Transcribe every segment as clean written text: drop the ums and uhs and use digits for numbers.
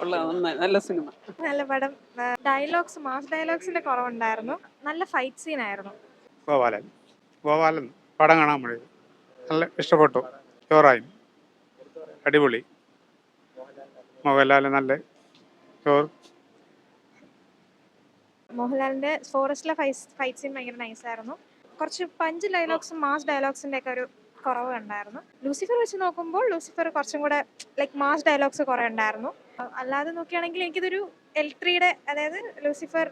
നല്ല സിനിമ. നല്ല പടം. ഡയലോഗ്സ് മാസ് ഡയലോഗ്സിന്റെ കുറവുണ്ടായിരുന്നു. നല്ല ഫൈറ്റ് സീൻ ആയിരുന്നു. ഗോപാലൻ ഗോപാലൻ പടം കാണാൻ പോയത് നല്ല ഇഷ്ടപ്പെട്ടു. ചോറായി അടിപൊളി. മോഹൻലാൽ നല്ല ചോറ്. മോഹൻലാലിന്റെ ഫോറസ്റ്റിലെ ഫൈറ്റ് സീൻ ഭയങ്കര നൈസായിരുന്നു. കുറച്ച് പഞ്ച് ഡയലോഗ്സും മാസ് ഡയലോഗ്സിന്റെ ഒക്കെ ഒരു കുറവ് ഉണ്ടായിരുന്നു. ലൂസിഫർ വെച്ച് നോക്കുമ്പോൾ ലൂസിഫർ കുറച്ചും കൂടെ ലൈക്ക് മാസ് ഡയലോഗ്സ് കുറേ ഉണ്ടായിരുന്നു. അല്ലാതെ നോക്കുകയാണെങ്കിൽ എനിക്കിതൊരു L3 അതായത് ലൂസിഫർ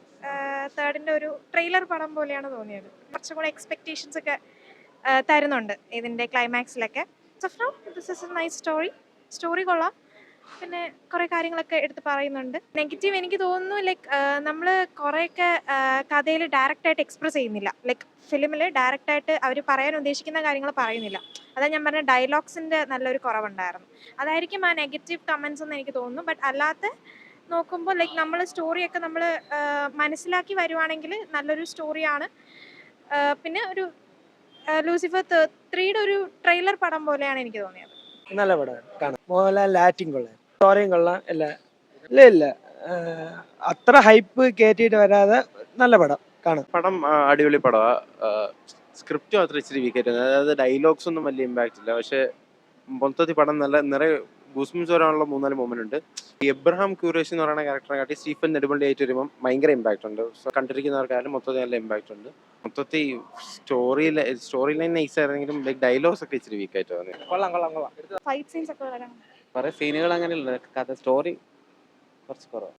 തേർഡിന്റെ ഒരു ട്രെയിലർ പടം പോലെയാണ് തോന്നിയത്. കുറച്ചും കൂടെ എക്സ്പെക്ടേഷൻസ് ഒക്കെ തരുന്നുണ്ട് ഇതിന്റെ ക്ലൈമാക്സിലൊക്കെ. This is a nice story കൊള്ളാം. പിന്നെ കുറേ കാര്യങ്ങളൊക്കെ എടുത്ത് പറയുന്നുണ്ട്. നെഗറ്റീവ് എനിക്ക് തോന്നുന്നു ലൈക്ക് നമ്മൾ കുറേയൊക്കെ കഥയിൽ ഡയറക്റ്റായിട്ട് എക്സ്പ്രസ് ചെയ്യുന്നില്ല. ലൈക്ക് ഫിലിമിൽ ഡയറക്റ്റായിട്ട് അവർ പറയാൻ ഉദ്ദേശിക്കുന്ന കാര്യങ്ങൾ പറയുന്നില്ല. അതാ ഞാൻ പറഞ്ഞ ഡയലോഗ്സിൻ്റെ നല്ലൊരു കുറവുണ്ടായിരുന്നു. അതായിരിക്കും ആ നെഗറ്റീവ് കമൻസ് എന്ന് എനിക്ക് തോന്നുന്നു. ബട്ട് അല്ലാത്ത നോക്കുമ്പോൾ ലൈക്ക് നമ്മൾ സ്റ്റോറിയൊക്കെ നമ്മൾ മനസ്സിലാക്കി വരുവാണെങ്കിൽ നല്ലൊരു സ്റ്റോറിയാണ്. പിന്നെ ഒരു ലൂസിഫർ 3യുടെ ഒരു ട്രെയിലർ പടം പോലെയാണ് എനിക്ക് തോന്നിയത്. നല്ല പടമാണ് കാണാം. മോഹൻലാൽ ആക്ടിങ് കൊള്ളാം, സ്റ്റോറിയും കൊള്ളാം. ഇല്ല അത്ര ഹൈപ്പ് കയറ്റിയിട്ട് വരാതെ നല്ല പടം കാണാം. പടം അടിപൊളി പടമാണ്. സ്ക്രിപ്റ്റ് മാത്രം ഇച്ചിരി വീക്കായിരുന്നു. അതായത് ഡയലോഗ്സ് ഒന്നും വലിയ ഇമ്പാക്റ്റ് ഇല്ല. പക്ഷെ മൊത്തത്തിൽ പടം നല്ല നിറയെ ഗൂസ്ബംസ് വരാനുള്ള 3-4 മൊമെന്റ് ഉണ്ട്. ഈ എബ്രഹാം ക്യൂറേഷ് എന്ന് പറയുന്ന ക്യാരക്ടറെ കാട്ടി സ്റ്റീഫൻ നെടുമ്പള്ളി ആയിട്ട് വരുമ്പോൾ ഭയങ്കര ഇമ്പാക്റ്റ് ഉണ്ട്. സോ കണ്ടിരിക്കുന്നവർക്കായാലും മൊത്തത്തിൽ നല്ല ഇമ്പാക്റ്റ് ഉണ്ട്. മൊത്തത്തിൽ സ്റ്റോറി ലൈൻ നൈസ് ആയിരുന്നെങ്കിലും ലൈക്ക് ഡയലോഗ്സ് ഒക്കെ ഇച്ചിരി വീക്കായിട്ട് തോന്നി. ഫൈറ്റ് സീൻസ് ഒക്കെ കുറെ സീനുകൾ അങ്ങനെയുള്ള കഥ സ്റ്റോറി കുറച്ച് കുറവ്.